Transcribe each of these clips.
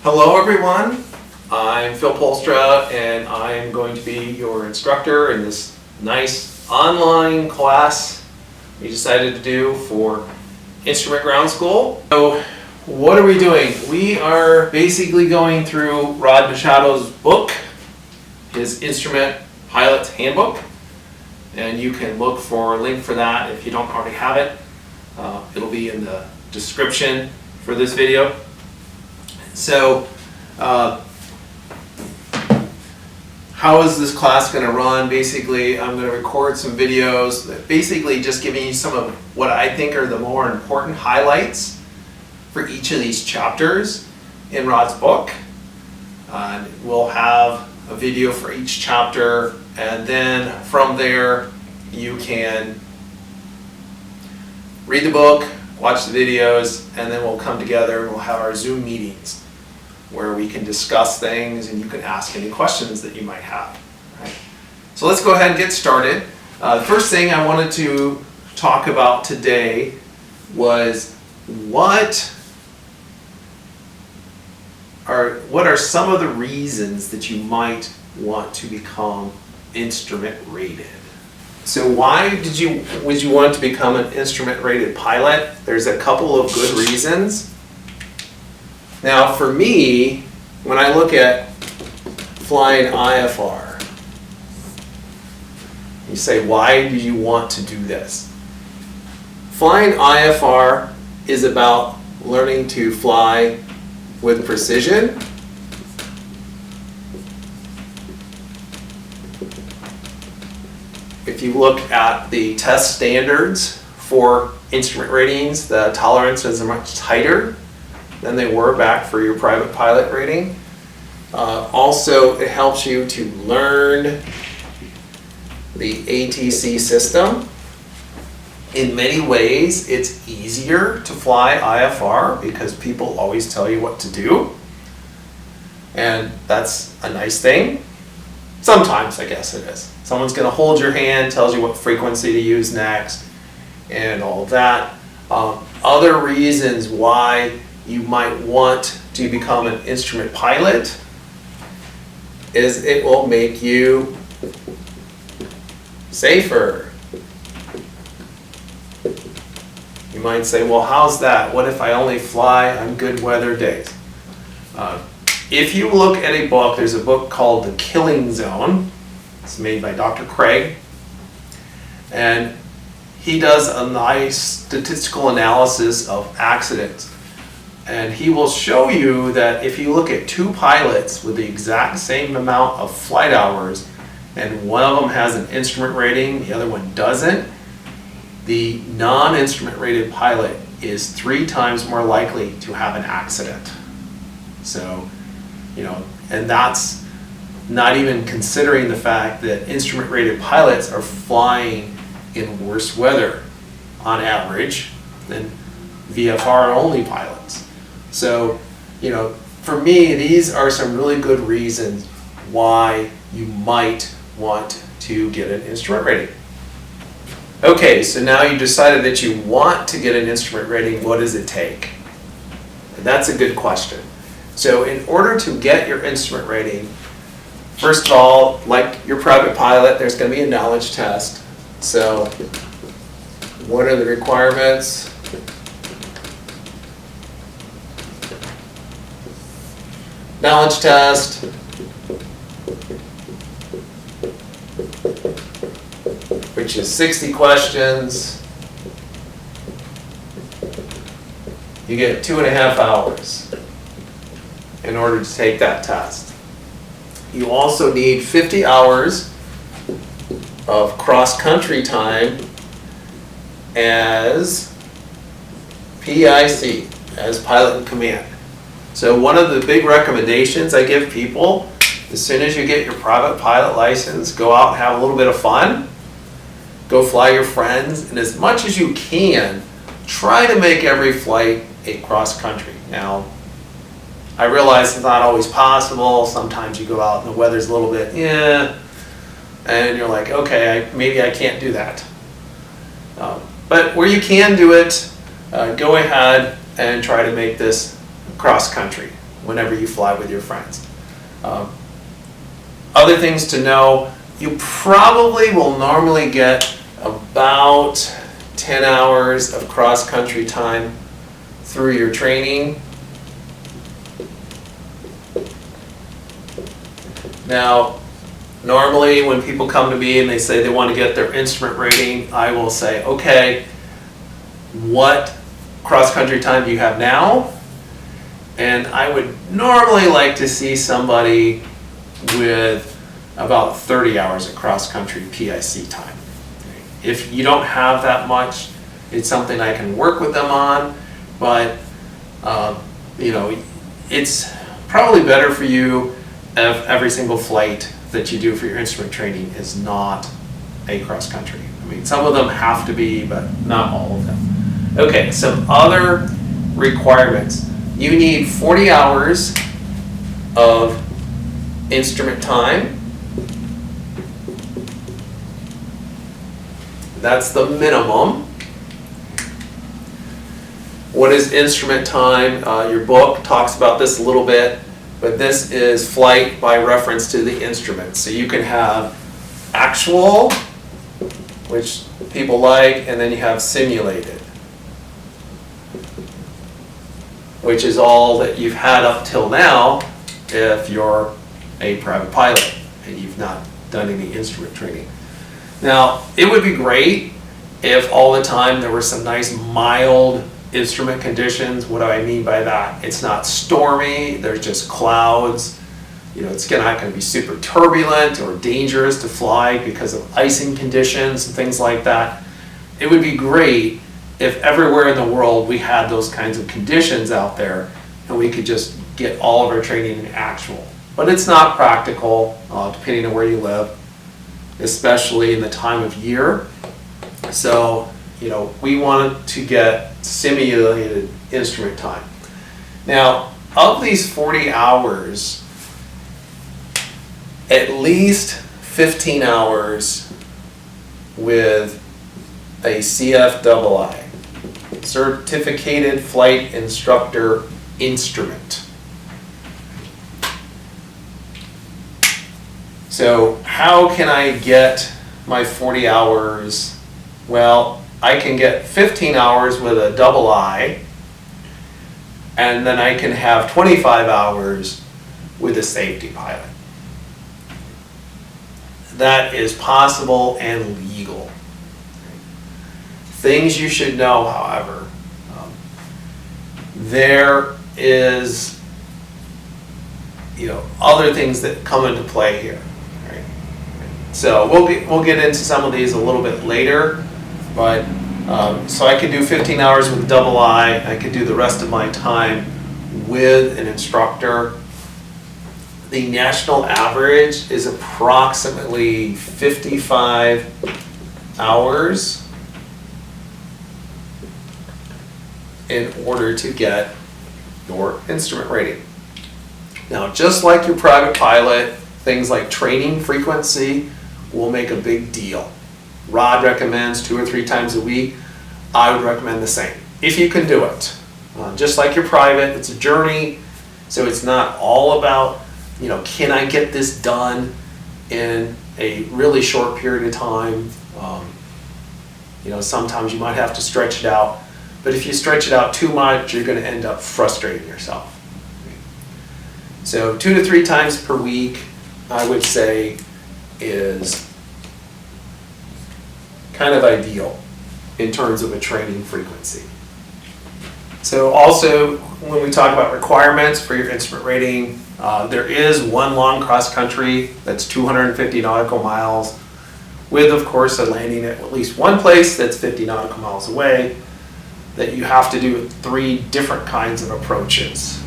Hello everyone, I'm Phil Polstra and I'm going to be your instructor in this nice online class we decided to do for Instrument Ground School. So what are we doing? We are basically going through Rod Machado's book, his Instrument Pilot's Handbook, and you can look for a link for that if you don't already have it. It'll be in the description for this video. So, how is this class going to run? Basically, I'm going to record some videos, basically just giving you some of what I think are the more important highlights for each of these chapters in Rod's book. We'll have a video for each chapter, and then from there you can read the book, watch the videos, and then we'll come together and we'll have our Zoom meetings where we can discuss things and you can ask any questions that you might have. Right? So let's go ahead and get started. The first thing I wanted to talk about today was what are some of the reasons that you might want to become instrument rated. So why would you want to become an instrument rated pilot? There's a couple of good reasons. Now for me, when I look at flying IFR, you say, why do you want to do this? Flying IFR is about learning to fly with precision, if you look at the test standards for instrument ratings, the tolerances are much tighter than they were back for your private pilot rating. Also, it helps you to learn the ATC system. In many ways, it's easier to fly IFR because people always tell you what to do. And that's a nice thing. Sometimes, I guess it is. Someone's going to hold your hand, tells you what frequency to use next, and all of that. Other reasons why you might want to become an instrument pilot is it will make you safer. You might say, well, how's that? What if I only fly on good weather days? If you look at a book, there's a book called The Killing Zone. It's made by Dr. Craig. And he does a nice statistical analysis of accidents. And he will show you that if you look at two pilots with the exact same amount of flight hours, and one of them has an instrument rating, the other one doesn't, the non-instrument rated pilot is 3 times more likely to have an accident. So, and that's not even considering the fact that instrument rated pilots are flying in worse weather on average than VFR only pilots. So, for me, these are some really good reasons why you might want to get an instrument rating. Okay, so now you decided that you want to get an instrument rating. What does it take? And that's a good question. So in order to get your instrument rating, first of all, like your private pilot, there's going to be a knowledge test. So what are the requirements? Knowledge test. Which is 60 questions. You get 2.5 hours in order to take that test. You also need 50 hours of cross-country time as PIC, as pilot in command. So one of the big recommendations I give people, as soon as you get your private pilot license, go out and have a little bit of fun. Go fly your friends, and as much as you can, try to make every flight a cross-country. Now, I realize it's not always possible. Sometimes you go out and the weather's a little bit, and you're like, okay, maybe I can't do that. But where you can do it, go ahead and try to make this cross-country. whenever you fly with your friends. Other things to know, you probably will normally get about 10 hours of cross-country time through your training. Now, normally when people come to me and they say they want to get their instrument rating, I will say, okay, what cross-country time do you have now? And I would normally like to see somebody with about 30 hours of cross-country PIC time. If you don't have that much, it's something I can work with them on, but it's probably better for you if every single flight that you do for your instrument training is not a cross-country. I mean, some of them have to be, but not all of them. Okay, some other requirements. You need 40 hours of instrument time. That's the minimum. What is instrument time? Your book talks about this a little bit, but this is flight by reference to the instrument. So you can have actual, which people like, and then you have simulated, which is all that you've had up till now if you're a private pilot and you've not done any instrument training. Now, it would be great if all the time there were some nice mild instrument conditions. What do I mean by that? It's not stormy, there's just clouds. It's not going to be super turbulent or dangerous to fly because of icing conditions and things like that. It would be great if everywhere in the world we had those kinds of conditions out there and we could just get all of our training in actual. But it's not practical, depending on where you live, especially in the time of year. So, we wanted to get simulated instrument time. Now, of these 40 hours, at least 15 hours with a CFII, Certificated Flight Instructor Instrument. So how can I get my 40 hours? Well, I can get 15 hours with a II, and then I can have 25 hours with a safety pilot. That is possible and legal. Things you should know, however, there is, other things that come into play here. Right? So we'll get into some of these a little bit later, but so I could do 15 hours with II. I could do the rest of my time with an instructor. The national average is approximately 55 hours in order to get your instrument rating. Now, just like your private pilot, things like training frequency will make a big deal. Rod recommends 2 or 3 times a week. I would recommend the same, if you can do it. Just like your private, it's a journey, so it's not all about, can I get this done in a really short period of time? Sometimes you might have to stretch it out, but if you stretch it out too much, you're going to end up frustrating yourself. So 2 to 3 times per week, I would say, is kind of ideal in terms of a training frequency. So also, when we talk about requirements for your instrument rating, there is one long cross country that's 250 nautical miles with, of course, a landing at least one place that's 50 nautical miles away that you have to do 3 different kinds of approaches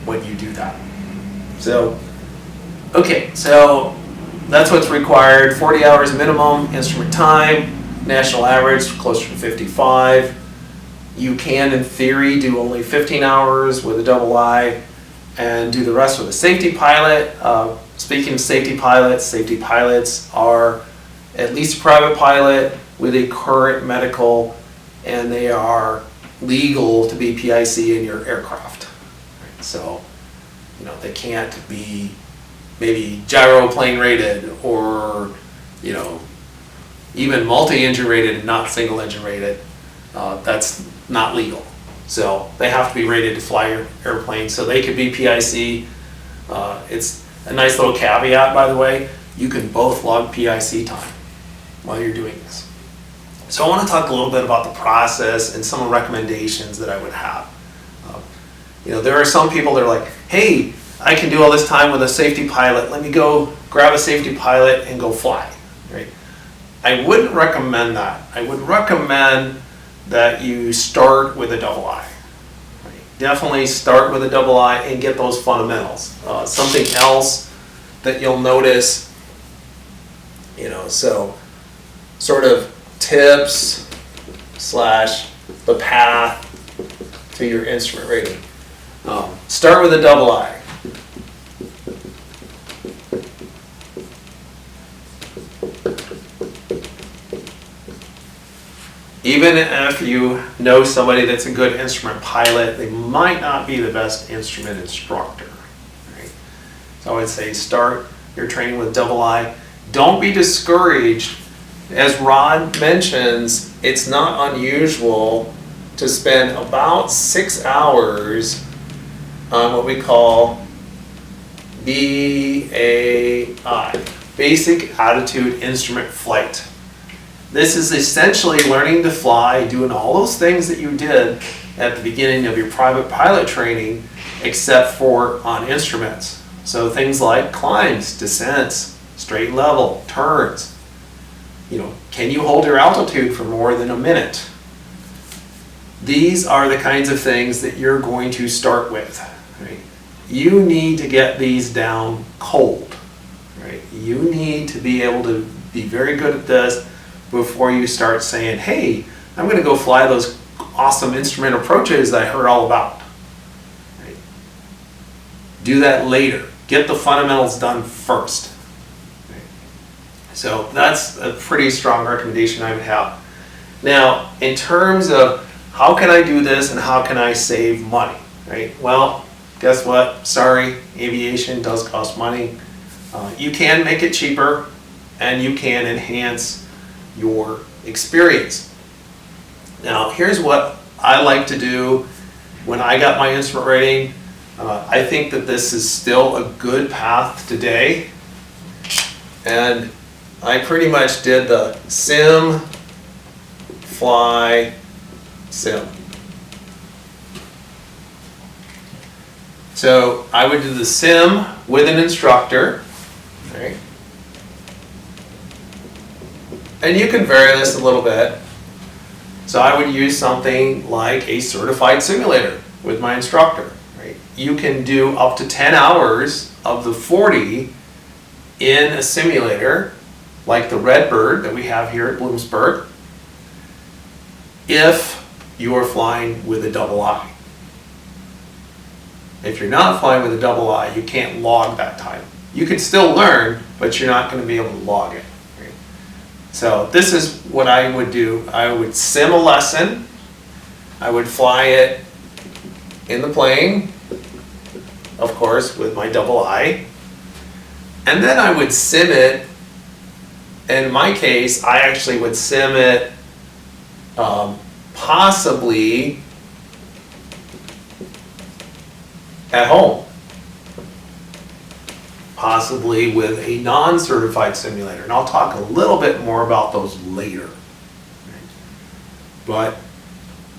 when you do that. So, okay, so that's what's required. 40 hours minimum instrument time, national average closer to 55. You can, in theory, do only 15 hours with a II and do the rest with a safety pilot. Speaking of safety pilots are at least a private pilot with a current medical, and they are legal to be PIC in your aircraft. So They can't be maybe gyroplane rated or, you know, even multi-engine rated and not single engine rated. That's not legal. So they have to be rated to fly your airplane. So they could be PIC. It's a nice little caveat, by the way. You can both log PIC time while you're doing this. So I want to talk a little bit about the process and some recommendations that I would have. You know, there are some people that are like, hey, I can do all this time with a safety pilot. Let me go grab a safety pilot and go fly, right? I wouldn't recommend that. I would recommend that you start with a double I. Right? Definitely start with a double I and get those fundamentals. Something else that you'll notice, you know, so sort of tips / the path to your instrument rating. Start with a double I. Even if you know somebody that's a good instrument pilot, they might not be the best instrument instructor. Right? So I would say start your training with double I. Don't be discouraged. As Rod mentions, it's not unusual to spend about 6 hours on what we call BAI, Basic Attitude Instrument Flight. This is essentially learning to fly, doing all those things that you did at the beginning of your private pilot training, except for on instruments. So things like climbs, descents, straight level, turns. You know, can you hold your altitude for more than a minute? These are the kinds of things that you're going to start with. Right? You need to get these down cold. Right? You need to be able to be very good at this before you start saying, hey, I'm going to go fly those awesome instrument approaches that I heard all about. Right? Do that later. Get the fundamentals done first. Right? So that's a pretty strong recommendation I would have. Now, in terms of how can I do this and how can I save money? Right? Well, guess what? Sorry, aviation does cost money. You can make it cheaper and you can enhance your experience. Now, here's what I like to do when I got my instrument rating. I think that this is still a good path today. And I pretty much did the sim, fly, sim. So I would do the sim with an instructor. Right? And you can vary this a little bit. So I would use something like a certified simulator with my instructor. Right? You can do up to 10 hours of the 40 in a simulator, like the Redbird that we have here at Bloomsburg, if you are flying with a double I. If you're not flying with a double I, you can't log that time. You can still learn, but you're not going to be able to log it. Right? So this is what I would do. I would sim a lesson. I would fly it in the plane, of course, with my double I. And then I would sim it. In my case, I actually would sim it possibly at home. Possibly with a non-certified simulator. And I'll talk a little bit more about those later. But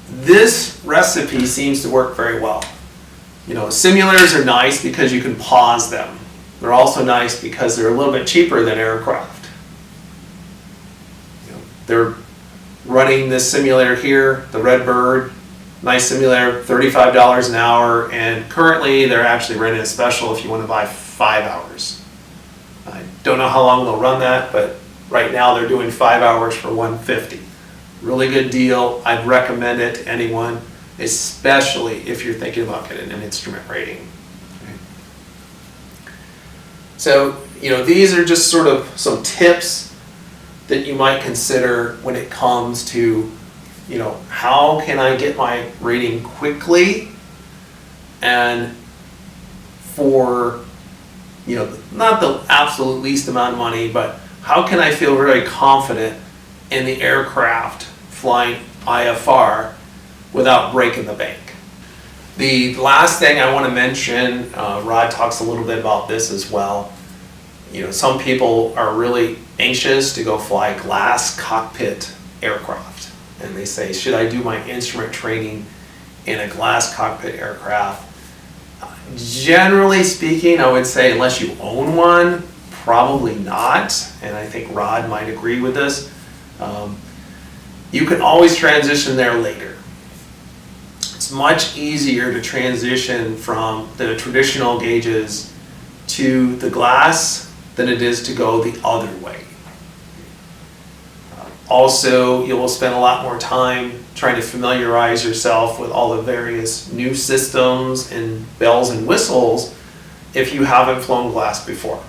this recipe seems to work very well. You know, simulators are nice because you can pause them. They're also nice because they're a little bit cheaper than aircraft. You know, they're running this simulator here, the Redbird, nice simulator, $35 an hour, and currently they're actually running a special if you want to buy 5 hours. I don't know how long they'll run that, but right now they're doing 5 hours for $150. Really good deal. I'd recommend it to anyone, especially if you're thinking about getting an instrument rating. Okay. So, you know, these are just sort of some tips that you might consider when it comes to, you know, how can I get my rating quickly and for, not the absolute least amount of money, but how can I feel very confident in the aircraft flying IFR without breaking the bank? The last thing I want to mention, Rod talks a little bit about this as well. Some people are really anxious to go fly glass cockpit aircraft. And they say, should I do my instrument training in a glass cockpit aircraft? Generally speaking, I would say unless you own one, probably not. And I think Rod might agree with this. You can always transition there later. It's much easier to transition from the traditional gauges to the glass than it is to go the other way. Also, you will spend a lot more time trying to familiarize yourself with all the various new systems and bells and whistles if you haven't flown glass before.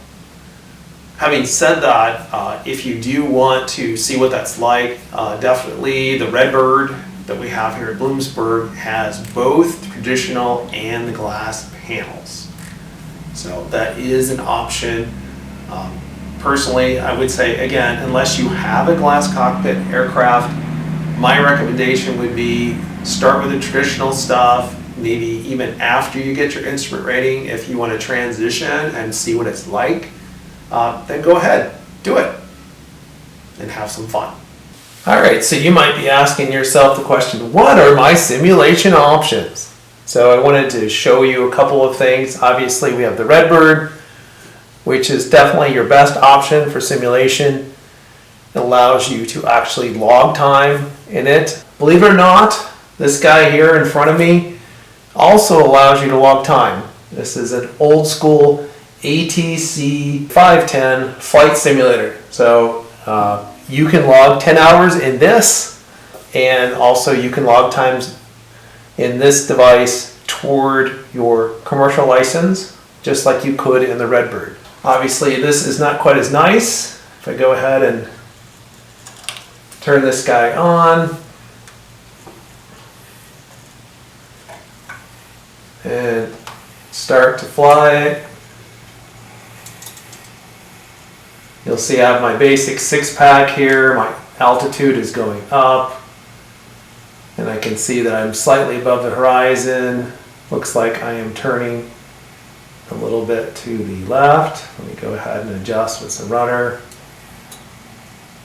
Having said that, if you do want to see what that's like, definitely the Redbird that we have here at Bloomsburg has both traditional and the glass panels. So that is an option. Personally, I would say, again, unless you have a glass cockpit aircraft, my recommendation would be start with the traditional stuff, maybe even after you get your instrument rating. If you want to transition and see what it's like, then go ahead, do it, and have some fun. All right, so you might be asking yourself the question, what are my simulation options? So I wanted to show you a couple of things. Obviously, we have the Redbird, which is definitely your best option for simulation. It allows you to actually log time in it. Believe it or not, this guy here in front of me also allows you to log time. This is an old school ATC 510 flight simulator. So you can log 10 hours in this, and also you can log times in this device toward your commercial license, just like you could in the Redbird. Obviously, this is not quite as nice. If I go ahead and turn this guy on and start to fly it, you'll see I have my basic 6-pack here. My altitude is going up, and I can see that I'm slightly above the horizon. Looks like I am turning a little bit to the left. Let me go ahead and adjust with some runner.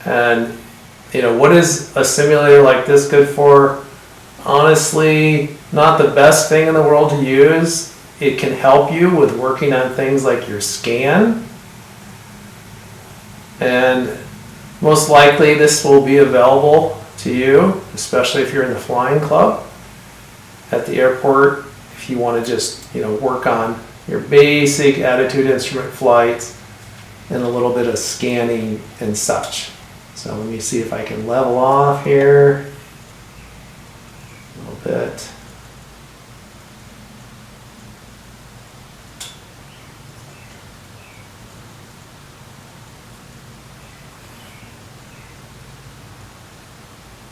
And what is a simulator like this good for? Honestly, not the best thing in the world to use. It can help you with working on things like your scan. And most likely this will be available to you, especially if you're in the flying club at the airport. If you want to just work on your basic attitude instrument flights and a little bit of scanning and such. So let me see if I can level off here a little bit.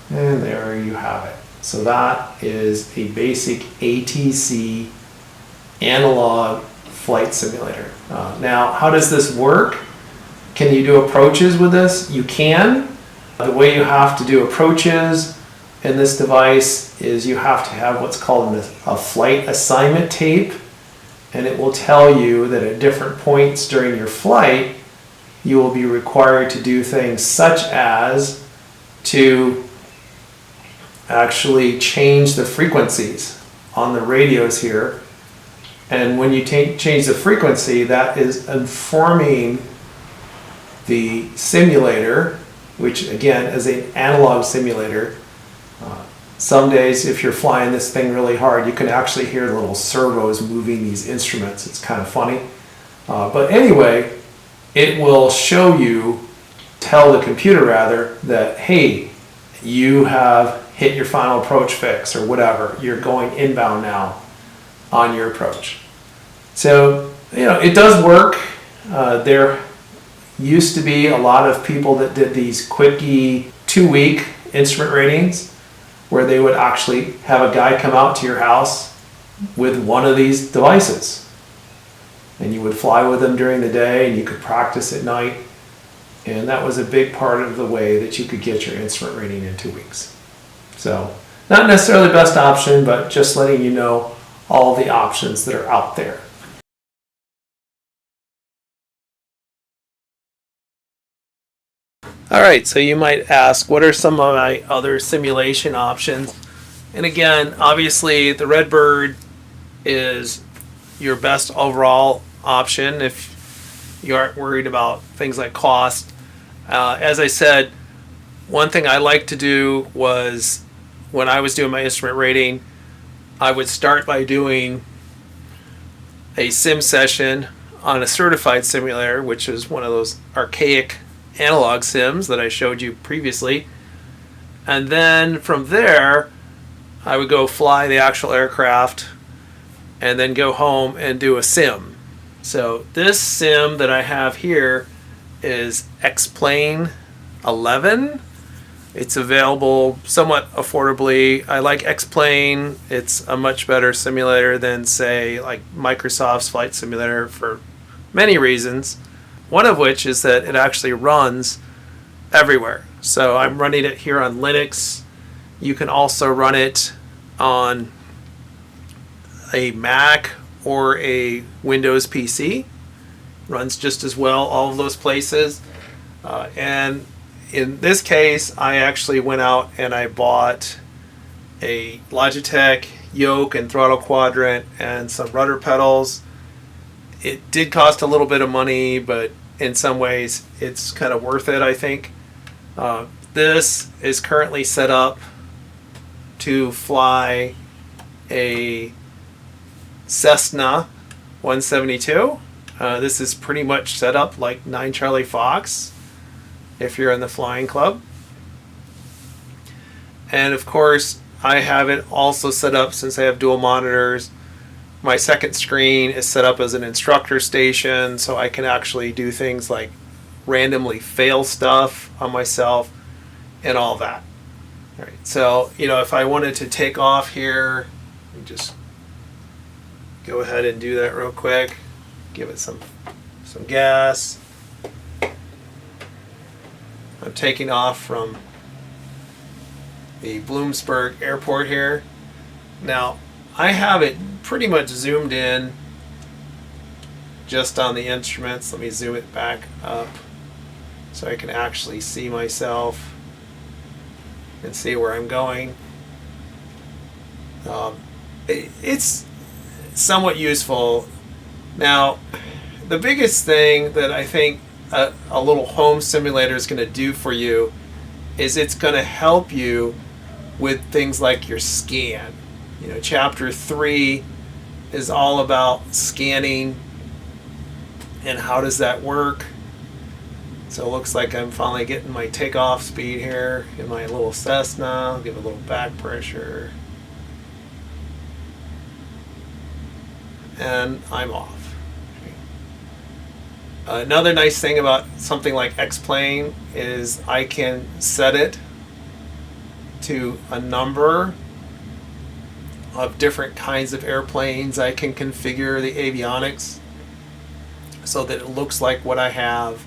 And there you have it. So that is a basic ATC analog flight simulator. Now, how does this work? Can you do approaches with this? You can. The way you have to do approaches in this device is you have to have what's called a flight assignment tape, and it will tell you that at different points during your flight, you will be required to do things such as to actually change the frequencies on the radios here. And when you change the frequency, that is informing the simulator, which again is an analog simulator. Some days, if you're flying this thing really hard, you can actually hear the little servos moving these instruments. It's kind of funny. But anyway, it will tell the computer rather, that, hey, you have hit your final approach fix or whatever. You're going inbound now on your approach. So, it does work. There used to be a lot of people that did these quickie 2-week instrument ratings where they would actually have a guy come out to your house with one of these devices. and you would fly with them during the day and you could practice at night. And that was a big part of the way that you could get your instrument rating in 2 weeks. So not necessarily the best option, but just letting you know all the options that are out there. All right, so you might ask, what are some of my other simulation options? And again, obviously the Redbird is your best overall option if you aren't worried about things like cost. As I said, one thing I like to do was when I was doing my instrument rating, I would start by doing a sim session on a certified simulator, which is one of those archaic analog sims that I showed you previously. And then from there, I would go fly the actual aircraft and then go home and do a sim. So this sim that I have here is X-Plane 11. It's available somewhat affordably. I like X-Plane. It's a much better simulator than, say, like Microsoft's Flight Simulator for many reasons. One of which is that it actually runs everywhere. So I'm running it here on Linux. You can also run it on a Mac or a Windows PC. Runs just as well all of those places. And in this case, I actually went out and I bought a Logitech yoke and throttle quadrant and some rudder pedals. It did cost a little bit of money, but in some ways it's kind of worth it, I think. This is currently set up to fly a Cessna 172. This is pretty much set up like 9 Charlie Fox if you're in the flying club. And of course, I have it also set up, since I have dual monitors, my second screen is set up as an instructor station, so I can actually do things like randomly fail stuff on myself and all that. All right, so if I wanted to take off here, let me just go ahead and do that real quick. Give it some gas. I'm taking off from the Bloomsburg airport here. Now, I have it pretty much zoomed in just on the instruments. Let me zoom it back up so I can actually see myself and see where I'm going. It's somewhat useful. Now, the biggest thing that I think a little home simulator is going to do for you is it's going to help you with things like your scan. Chapter 3 is all about scanning and how does that work. So it looks like I'm finally getting my takeoff speed here in my little Cessna. I'll give it a little back pressure. And I'm off. Another nice thing about something like X-Plane is I can set it to a number of different kinds of airplanes. I can configure the avionics so that it looks like what I have.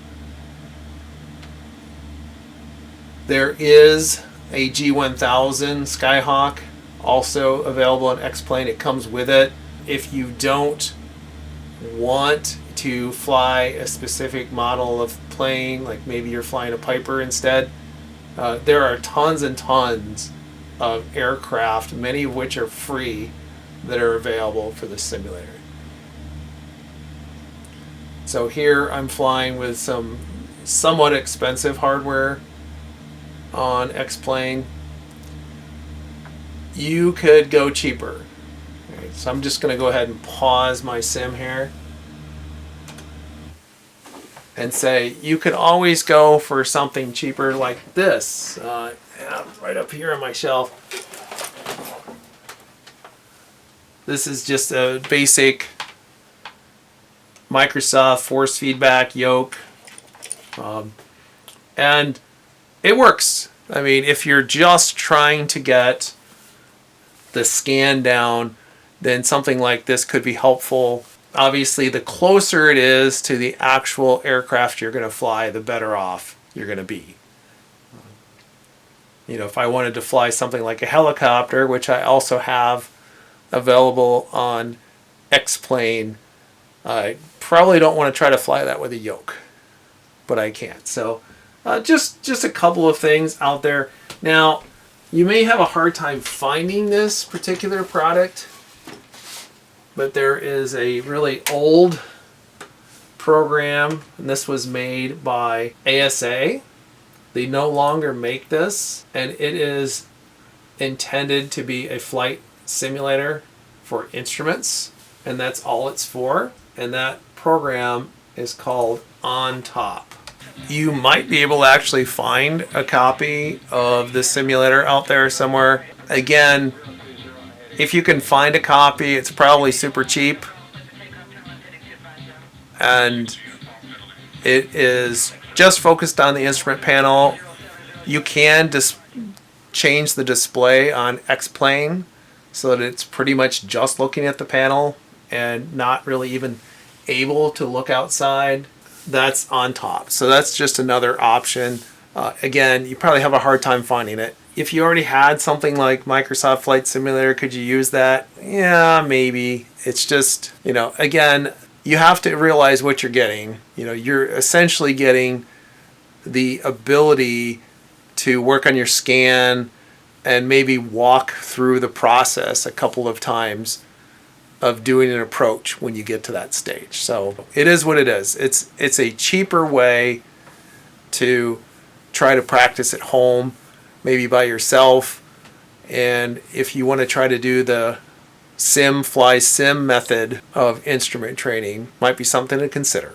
There is a G1000 Skyhawk also available in X-Plane. It comes with it. If you don't want to fly a specific model of plane, like maybe you're flying a Piper instead, there are tons and tons of aircraft, many of which are free, that are available for the simulator. So here I'm flying with some somewhat expensive hardware on X-Plane. You could go cheaper. Right, so I'm just going to go ahead and pause my sim here and say you could always go for something cheaper like this. Right up here on my shelf. This is just a basic Microsoft force feedback yoke. And it works. I mean, if you're just trying to get the scan down, then something like this could be helpful. Obviously, the closer it is to the actual aircraft you're going to fly, the better off you're going to be. You know, if I wanted to fly something like a helicopter, which I also have available on X-Plane, I probably don't want to try to fly that with a yoke, but I can't. So just a couple of things out there. Now, you may have a hard time finding this particular product, but there is a really old program, and this was made by ASA. They no longer make this, and it is intended to be a flight simulator for instruments, and that's all it's for. And that program is called OnTop. You might be able to actually find a copy of the simulator out there somewhere. Again, if you can find a copy, it's probably super cheap. And it is just focused on the instrument panel. You can change the display on X-Plane so that it's pretty much just looking at the panel and not really even able to look outside. That's OnTop. So that's just another option. Again, you probably have a hard time finding it. If you already had something like Microsoft Flight Simulator, could you use that? Yeah, maybe. It's just, you know, again, you have to realize what you're getting. You know, you're essentially getting the ability to work on your scan and maybe walk through the process a couple of times of doing an approach when you get to that stage. So it is what it is. It's a cheaper way to try to practice at home, maybe by yourself. And if you want to try to do the fly sim method of instrument training, might be something to consider.